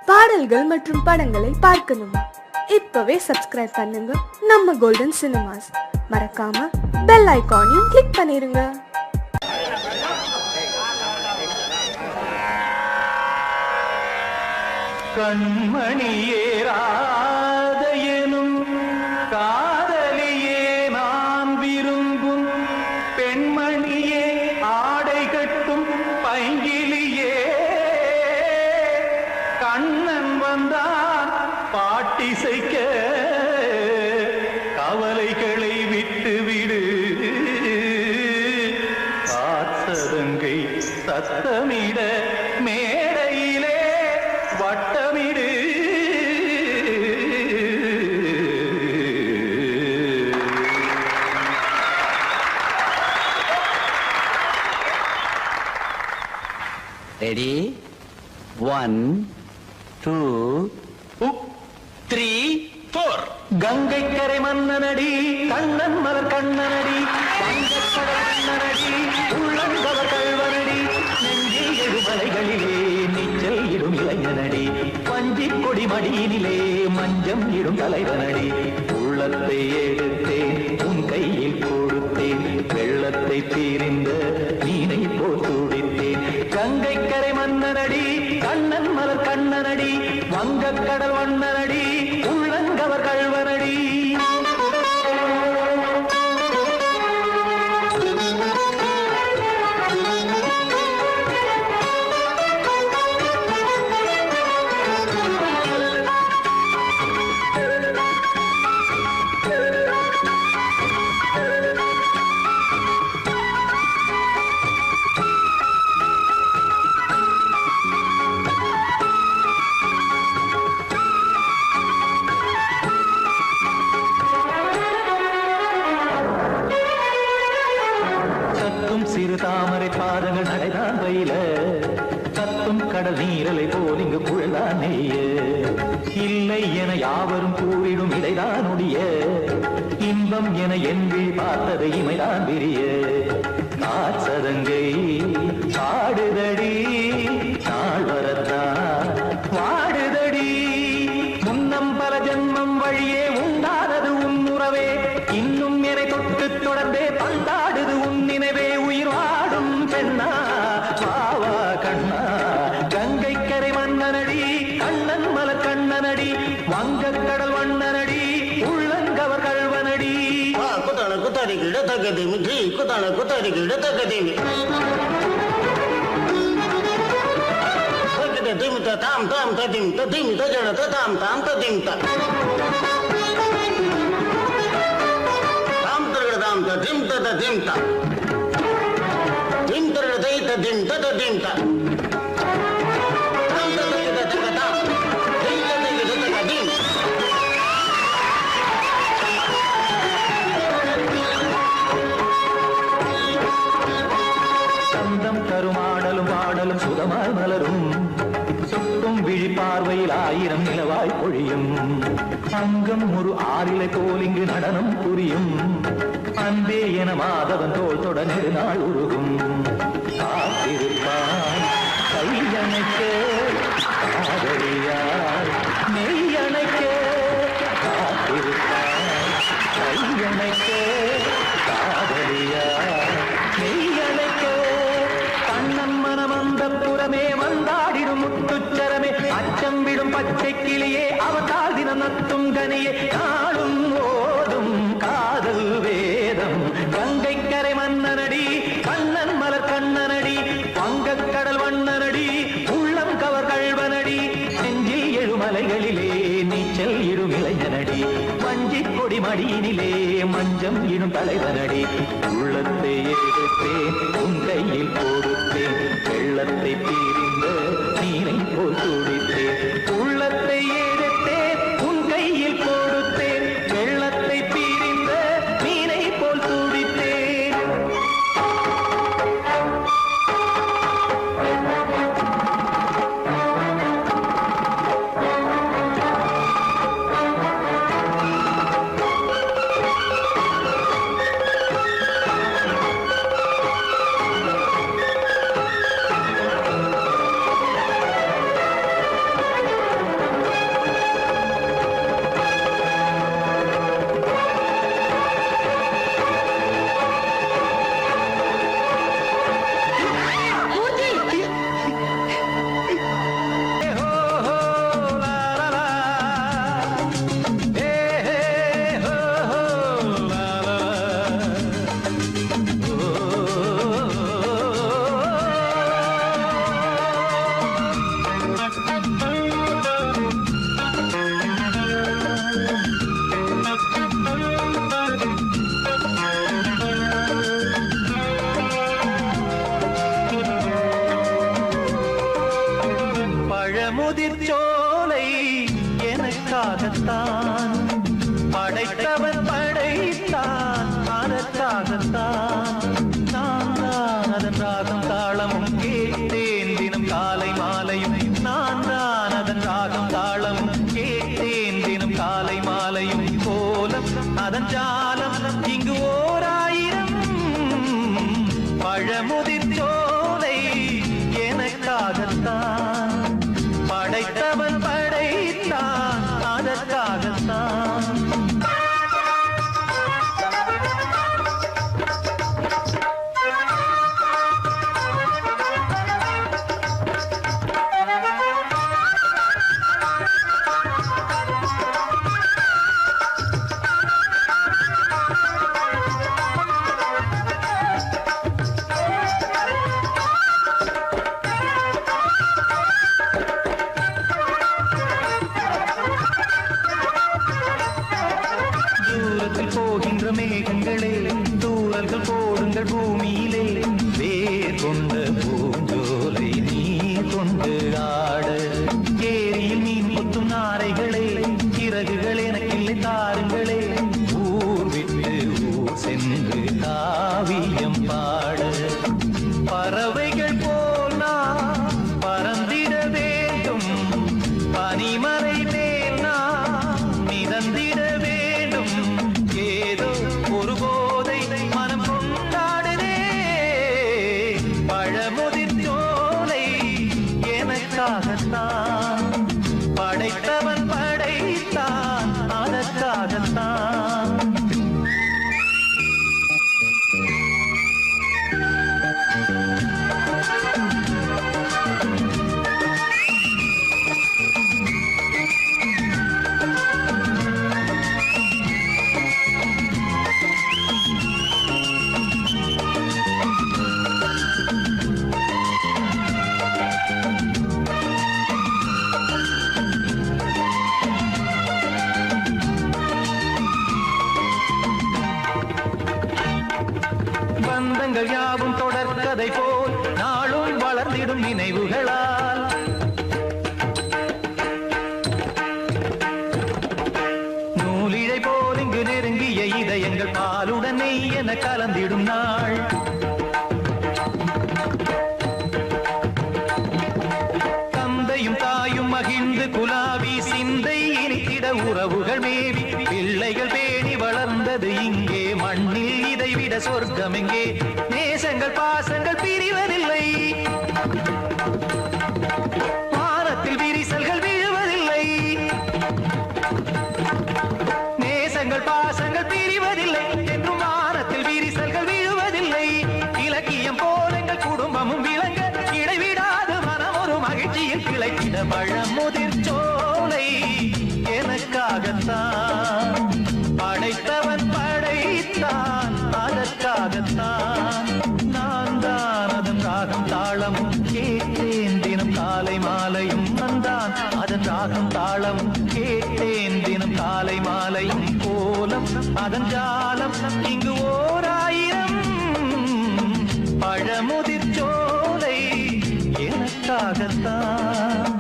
பாடல்கள் மற்றும் படங்களை பார்க்கணுமா? இப்பவே சப்ஸ்கிரைப் பண்ணுங்க நம்ம கோல்டன் சினிமாஸ். மறக்காம பெல் ஐகானையும் கிளிக் பண்ணிருங்க. கண்மணியே ராதையனும் காதலியே நான் விரும்பும் பெண்மணியே ஆடை கட்டும் பைங்கிலியே கண்ணன் வந்தான் பாட்டிசைக்க கவலைகளை விட்டுவிடு காத்ததங்கை சத்தமிட மேடையிலே வட்டமிடு. ரெடி 1 2 3 4. கங்கை கரை மன்னனடி கண்ணன் மலர் கண்ணனடி வங்கக்கடல் கண்ணனடி உள்ளங்கவர் கல்வனடி நெஞ்சில் எழுமலைகளிலே நீச்சல் இடும் இளைஞனடி வஞ்சி கொடி மடியினிலே மஞ்சம் இடும் தலைவனடி. உள்ளத்தை எடுத்தேன் உன் கையில் கொடுத்தேன் வெள்ளத்தை தீரிந்த நீனை போல் துடித்தேன். கங்கை கரை மன்னனடி கண்ணன் மலர் கண்ணனடி வங்கக்கடல் வண்ணனடி உள்ளங்கவர் கல்வனடி. சிறு தாமரை பாதங்கள் நடைதான் பயில கத்தும் கடல் நீரலை போல் இங்கு புழலான் நெய்ய இல்லை என யாவரும் கூறிடும் இடைதான் உடைய இன்பம் என என்வி பார்த்ததை இமைதான் விரிய காசதங்கை பாடுதடி நாள் வரத்தான் வாடுதடி முன்னம் பல ஜென்மம் வழியே உண்டானது உன் உறவே இன்னும் என்னை தொட்டு தொடர்ந்தே பந்தாடுது உன் நினைவே உயிர் வாடும் பெண்ணா வாவா கண்ணா. கங்கை கரை மன்னனடி கண்ணன் மலர் கண்ணனடி வங்கக்கடல் வண்ணனடி உள்ளங்கவர் கல்வனடி. குத்தான குத்தாரி கிட தகதேமி ஜி குத்தான குத்தாரி கிட தகதேமி திமித தாம் தாம் ததிம் ததிமித ஜட தாம் தாம் ததிமித தாம் தரகதாம் ததிம் ததிமித திம் தரகதை ததிம் ததிமித தாம் தரகத தகதாம் திம் தரகத தகதிம். சந்தம் கருமாடலும் பாடலும் சுதமாய் மலரும் சுட்டும் விழி பார்வையில் ஆயிரம் நிலவாய் பொழியும் அங்கம் ஒரு ஆறிலை போல் இங்கு நடனம் புரியும் அன்பே என மாதவன் தோல் தொட நெடுநாள் உருகும் காத்திருப்பான் கையணைக்க காதலியார் மெய்யணைக்க காத்திருப்பான் கையணைக்க காதலியார் மெய்யணைக்க கண்ணன் மனம் அந்த புறமே வந்தாடிடும் முத்துச்சரமே அச்சம் விடும் பச்சை கிளியே அவதால் தினம் நத்தும் கனியே நாளும் ஓதும் காதல் வேதம். கங்கை கரை மன்னனடி கண்ணன் மலர் கண்ணனடி வங்கக்கடல் வண்ணனடி உள்ளம் கவர் கல்வனடி நெஞ்சில் எழுமலைகளிலே நீச்சல் இடும் இளைஞனடி வஞ்சி கொடி மடியினிலே மஞ்சம் இடும் தலைவனடி. உள்ளத்தை எடுத்தேன் உன் கையில் கொடுத்தேன் வெள்ளத்தை தீரிந்த நீரை போல் துடித்தேன். உள்ளத்தை எடுத்தேன் உன் கையில் கொடுத்தேன் வெள்ளத்தை தீரிந்த நீரை போல் துடித்தேன். பழமுதிர்ச்சோலை எனக்காகத்தான் படைத்தவன் படைத்தான் அதற்காகத்தான் நான் தான் அதன் ராகம் தாளமும் கேட்டேன் தினம் காலை மாலையும் நான் தான் அதன் ராகம் தாளமும் கேட்டேன் தினம் காலை மாலையும் கோலம் அதன் ஜாலம் இங்கு ஓர் ஆயிரம் பழமுதிர்ச்சோலை எனக்காகத்தான் படைத்தவன் படைத்தான் அதற்காகத்தான் போகின்ற மேகங்களே தூரல்கள் போடுங்கள் பூமியிலே வேர் கொண்ட பூஞ்சோலை நீ கொண்டு ஆட ஏரியில் மீன் கொத்தும் நாரைகளே இறகுகள் எனக்கில்லை தாருங்களே ஊர் விட்டு ஊர் சென்று காவியம் பாட பறவைகள் போல் நான் பறந்திட வேண்டும் பனிமலை மேல் நான் மிதந்திட வேண்டும் ஏதோ ஒரு போதை மனம் கொண்டாடுதே பழமுதிர்ச்சோலை எனக்காகத்தான் படைத்தவன் படைத்தான் அதற்காகத்தான் பந்தங்கள் யாவும் தொடர்கதை போல் நாளும் வளர்ந்திடும் நினைவுகளால் நூலிழை போல் இங்கு நெருங்கிய இதயங்கள் பாலுடன் நெய் என கலந்திடும் நாள் தந்தையும் தாயும் மகிழ்ந்து குலாவி சிந்தை இனித்திட உறவுகள் மேவி பிள்ளைகள் பேணி வளர்ந்தது இங்கே மண்ணில் இதைவிட சொர்க்கம் எங்கே நேசங்கள் பாசங்கள் பிரிவதில்லை வானத்தில் விரிசல்கள் விழுவதில்லை நேசங்கள் பாசங்கள் பிரிவதில்லை என்றும் வானத்தில் விரிசல்கள் விழுவதில்லை இலக்கியம் போல எங்கள் குடும்பமும் விளங்க இடைவிடாது மனம் ஒரு மகிழ்ச்சியில் கிளைத்திட பழமுதிர்ச்சோலை எனக்காகத்தான் படைத்தவன் படைத்தான் அதற்காகத்தான் நான் தான் அதன் ராகம் தாளமும் கேட்டேன் தினம் காலை மாலையும் வந்தான் அதன் ராகம் தாளமும் கேட்டேன் தினம் காலை மாலையும் கோலம் அதன் ஜாலம் இங்கு ஓர் ஆயிரம் பழமுதிர்ச்சோலை எனக்காகத்தான்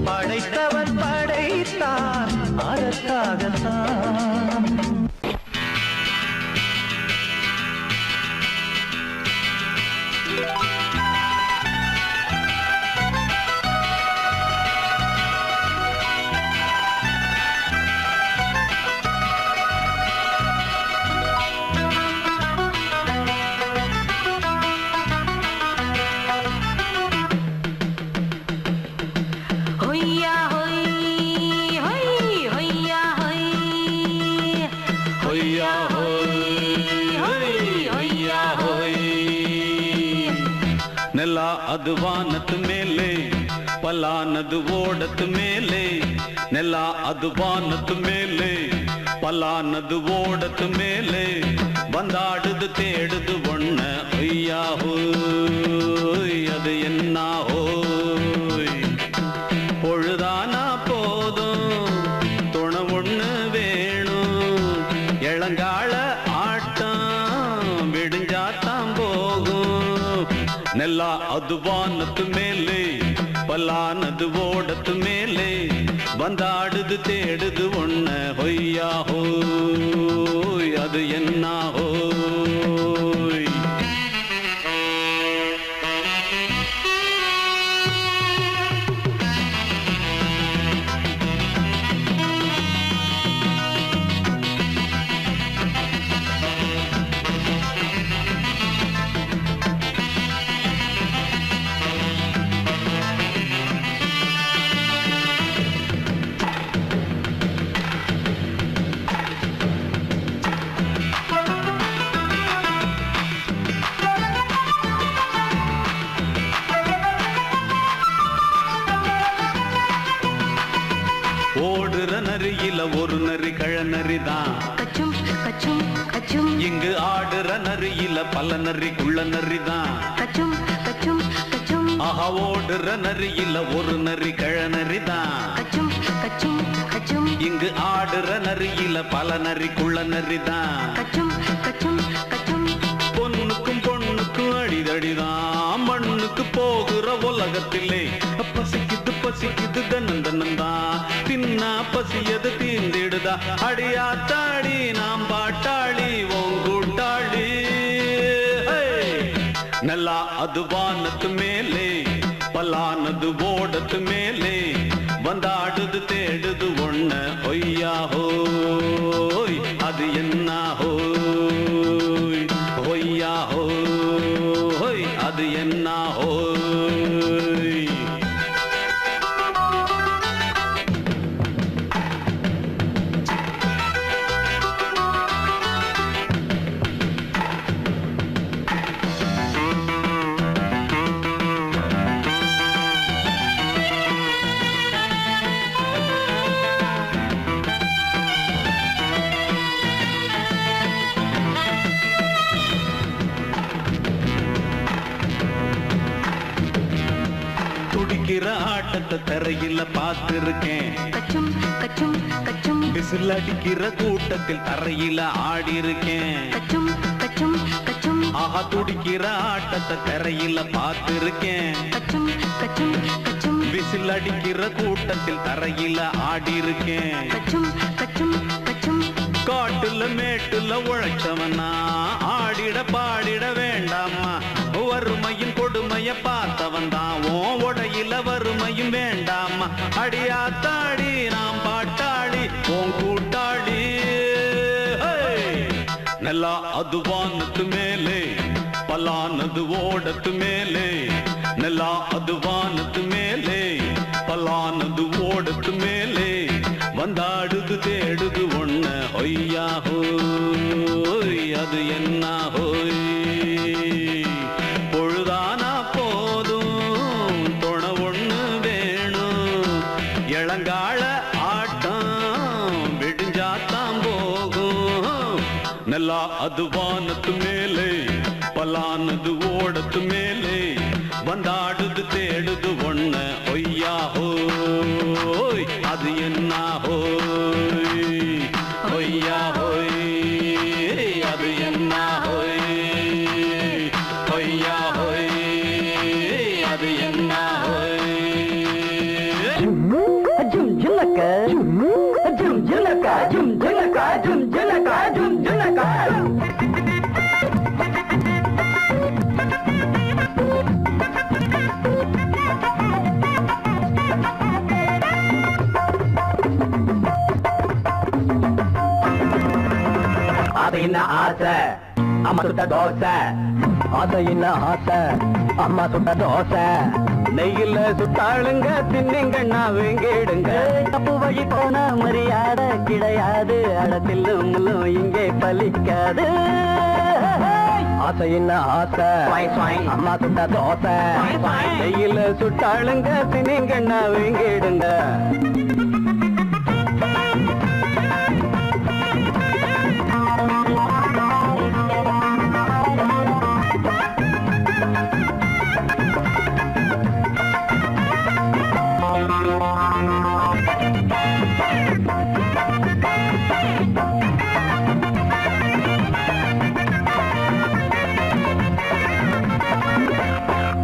படைத்தவன் படைத்தான் அதற்காகத்தான் ನೆಲ ಅದು ವಾನದ ಮೇಲೆ ಪಲಾನದು ಓಡದ ಮೇಲೆ ನೆಲ ಅದು ವಾನದ ಮೇಲೆ ಪಲಾನದು ಓಡದ ಮೇಲೆ ಬಂದಾಡುದು தேடுது ஒண்ண ஐயா ஹோய் அது என்ன ஹோய் பொழுதான் அது வானத்து மேலே பல்லானது ஓடத்து மேலே வந்தாடுது தேடுது ஒண்ண ஹொய்யா ஹோய் அது என்ன ஹோய் ஓடுற நரியில ஒரு நரி கழநரிதான் கச்சும் கச்சும் கச்சும் இங்கு ஆடுற நரியில பல நரி குள்ள நரிதான் கச்சும் கச்சும் கச்சும் ஆஹா ஓடுற நரியில ஒரு நரி கழநரிதான் கச்சும் கச்சும் கச்சும் இங்கு ஆடுற நரியில பல நரி குள்ள நரிதான் கச்சும் கச்சும் கச்சும் பொண்ணுக்கும் பொண்ணுக்கும் அடிதடிதான் மண்ணுக்கு போகிற உலகத்திலே பசிக்குது பசிக்குது தன்னன் தன்னந்தான் தின்னா பசியது தீந்திடுதா அடியாத்தாடி நாம் பாட்டாளி ஓங்கூட்டாளி நல்லா அது வானத்து மேலே பல்லானது ஓடத்து மேலே வந்தாடுது தேடுது ஒண்ண ஒய்யா ஹோய் அது என்ன ஹோய் ஒய்யா ஹோய் அது என்ன ஹோய் துடிக்கிற ஆட்டத்தை தரையில பார்த்திருக்கேன் கச்சும் கச்சும் கச்சும் விசில் அடிக்கிற கூட்டத்தில் தரையில ஆடி இருக்கேன் கச்சும் கச்சும் கச்சும் ஆஹா துடிக்கிற ஆட்டத்தை தரையில பார்த்திருக்கேன் கச்சும் கச்சும் கச்சும் விசில் அடிக்கிற கூட்டத்தில் தரையில ஆடி இருக்கேன் கச்சும் கச்சும் கச்சும் காட்டுல மேட்டுல உழைச்சவனா ஆடிட பாடிட வேண்டாமா வறுமையின் கொடுமைய பார்த்தவன் தான் உடையில வறுமையும் வேண்டாமா அடியாத்தாடி நாம் பாட்டாளி உன் கூட்டாளி நல்லா அது வானத்து மேலே பல்லானது ஓடத்து மேலே நல்லா அது வானத்து மேலே பல்லானது ஓடத்து மேலே வந்தாடுது தேடுது ஒண்ண ஒய்யா ஹோய் அது என்ன ஹோய் பொழுதானா போதும் தொண ஒண்ணு வேணும் இளங்கால ஆட்டம் விடிஞ்சாத்தான் போகும் நல்லா அது வானத்து மேலே பல்லானது ஓடத்து மேலே வந்தாடுது தேடுது ஒண்ண ஒய்யா ஹோய் அது என்ன ஹோய் ஒய்யா ஹோய் அது என்ன ஹோய் ஒய்யா ஹோய் அது என்ன ஹோய் ஜும் ஜுலக்க ஜும் ஜுலக்க ஜும் ஜுலக்க ஜும் ஜுலக்க ஜும் ஜுலக்க அது என்ன ஆசை அம்மா சுட்ட தோசை அது என்ன ஆசை அம்மா சுட்ட தோசை நெய்யில சுட்டாளுங்க தின்னிங்கண்ணா வேங்கிடுங்க தப்பு வழி போன மரியாதை கிடையாது அடத்திலும் முள்ளும் இங்கே பலிக்காது ஆசை என்ன ஆசை அம்மா சுட்ட தோசை நெய்யில சுட்டாளுங்க தின்னிங்கண்ணா வேங்கிடுங்க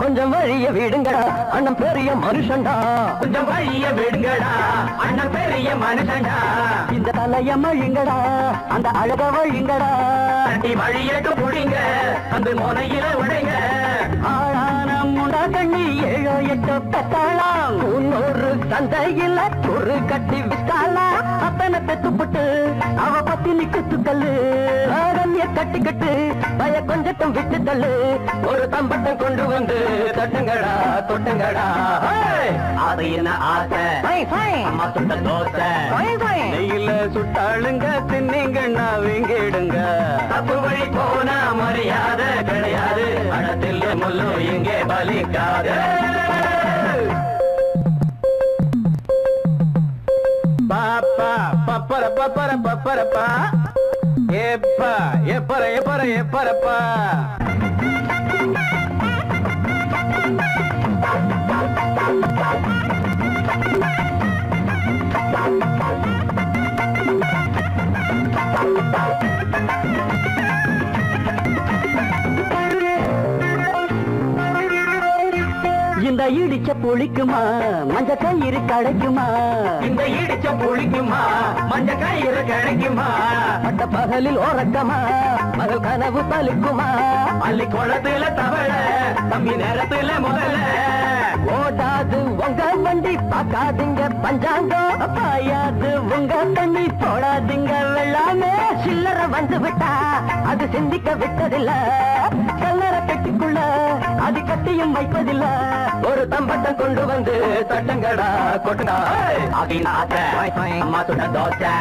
கொஞ்சம் வழிய விடுங்கடா அண்ணன் பெரிய மனுஷன்டா கொஞ்சம் வழிய விடுங்கடா அண்ணன் பெரிய மனுஷன்டா இந்த தலைய மழிங்கடா அந்த அழக வழிங்கடா தட்டி வழியட்டு புடிங்க அந்த முனையில உடைங்க ஆளான முண்டா தண்ணி 7 8 பெத்தாளாம் இன்னொரு சந்தையில ஒரு கட்டி விட்டாளா அத்தனை பெத்துப்பட்டு அவ பத்தி நிக்குத்துக்கல்லு கட்டிக்கிட்டு பய கொஞ்சட்டும் விட்டு தள்ளு ஒரு தம்பட்டம் கொண்டு வந்து தட்டுங்கடா தொட்டுங்கடா அது என்ன ஆசை அம்மா சுட்ட தோசை நெய்யில சுட்டாளுங்க தின்னீங்கன்னா வீங்கிடுங்க தப்பு வழி போனா மரியாதை கிடையாது அடத்தில் முள்ளு இங்கே பலிக்காது பாப்பா பப்பர பப்பர பப்பரப்பா எப்பா எப்பற எப்பற எப்பறப்பா இந்த இடிச்ச புளிக்குமா மஞ்ச கயிறு கிடைக்குமா இந்த இடிச்ச புளிக்குமா மஞ்ச கயிறு கிடைக்குமா பட்ட பகலில் ஓரக்கமா மகள் கனவு பலிக்குமா அள்ளி குளத்துல தவள தம்பி நேரத்துல முதல்ல ஓடாது உங்க வண்டி பார்க்காதீங்க பஞ்சாங்கம் பாயாது உங்க தண்ணி போடாதீங்க வெள்ளாமே சில்லற வந்து விட்டா அது சிந்திக்க விட்டதில்ல கல்லற கட்டிக்குள்ள அது கட்டியும் வைப்பதில்ல ஒரு தம்பட்டம் கொண்டு வந்து தட்டங்கடா கொட்டுடா அம்மா சுட்ட தோசை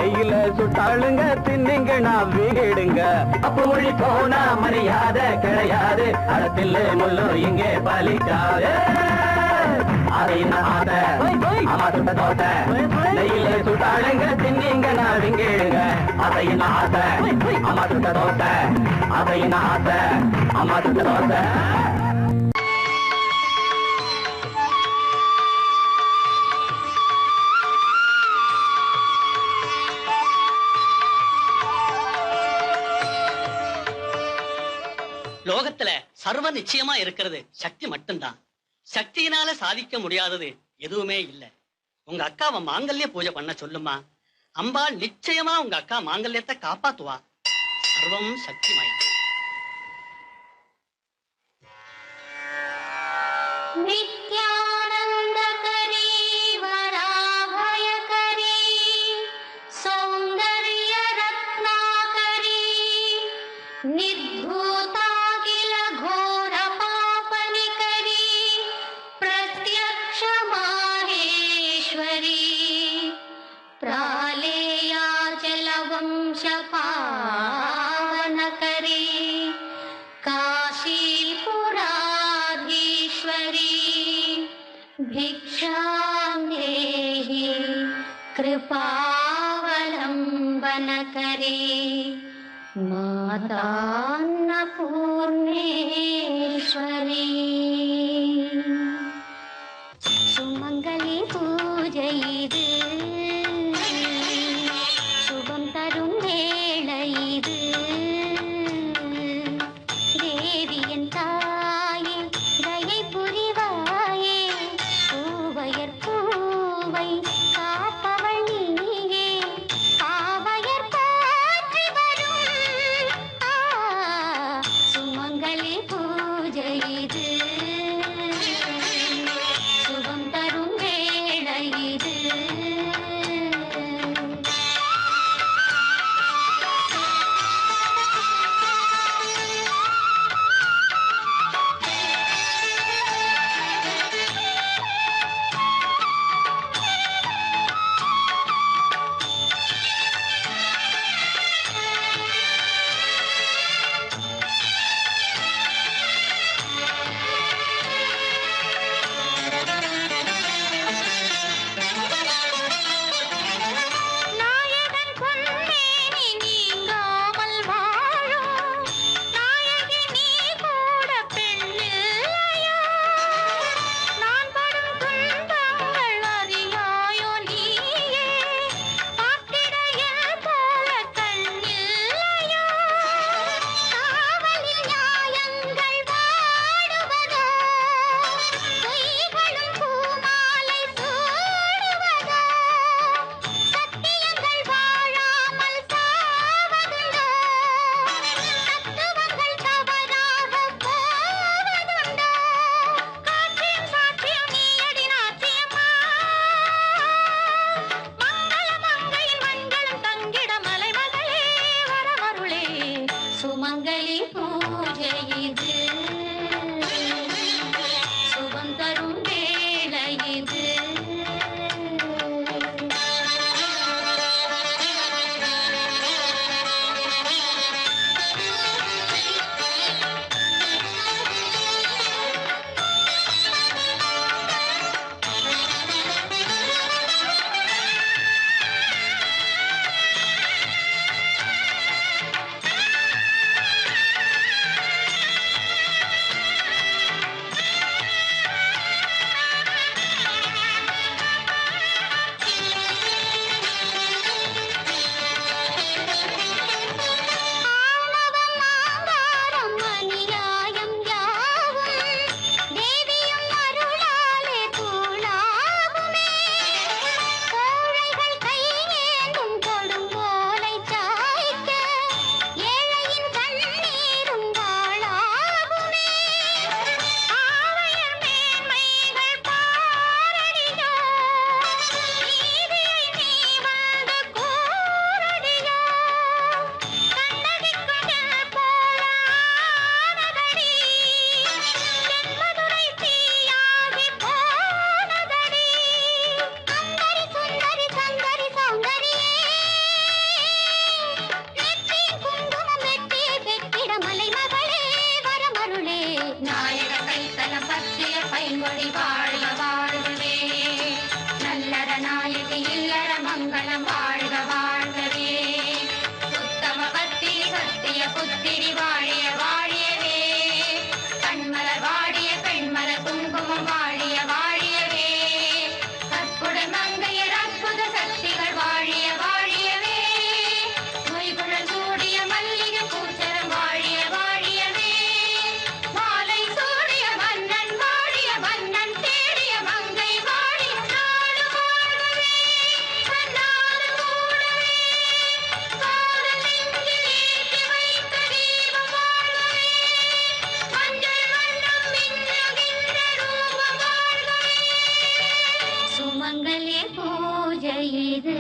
கையில சுட்டாளுங்க தின்னுங்க நான் வீடுங்க அப்ப மொழி போனா மரியாதை கிடையாது அடத்தில் முள்ளு இங்கே பலிக்காது அம்மா சுட்ட தோசை நெய்யில சுட்டாளுங்க தின்னிங்க நான் விங்கிடுங்க அதையின் ஆசை அம்மா சுட்ட தோசை அதையின் ஆசை அம்மா சுட்ட தோசை லோகத்துல சர்வ நிச்சயமா இருக்கிறது சக்தி மட்டும்தான். சக்தியினால சாதிக்க முடியாதது எதுவுமே இல்லை. உங்க அக்காவை மாங்கல்ய பூஜை பண்ண சொல்லுமா. அம்பாள் நிச்சயமா உங்க அக்கா மாங்கல்யத்தை காப்பாத்துவா. சர்வம் சக்திமயம். நித்யானந்தகரி வராபயகரி சௌந்தர்ய ரத்னாகரி நிர்தூதாகில घोर पापनिकरी प्रत्यक्ष माहेश्वरी प्रालेयाचल वंश पावनकरी काशीपुराधीश्वरी भिक्षां देहि कृपावलम्बनकरी मातान्नपूर्णेश्वरी सुमंगली पूजै இது சுபம் தரும் வேளை இது தேவியன் தாயே தயை புரிவாயே பூவையர் பூவை காப்பவள் நீயே பாவையர் போற்றி வரும் சுமங்கலி பூஜை இது சுபம் தரும் வேளை இது இது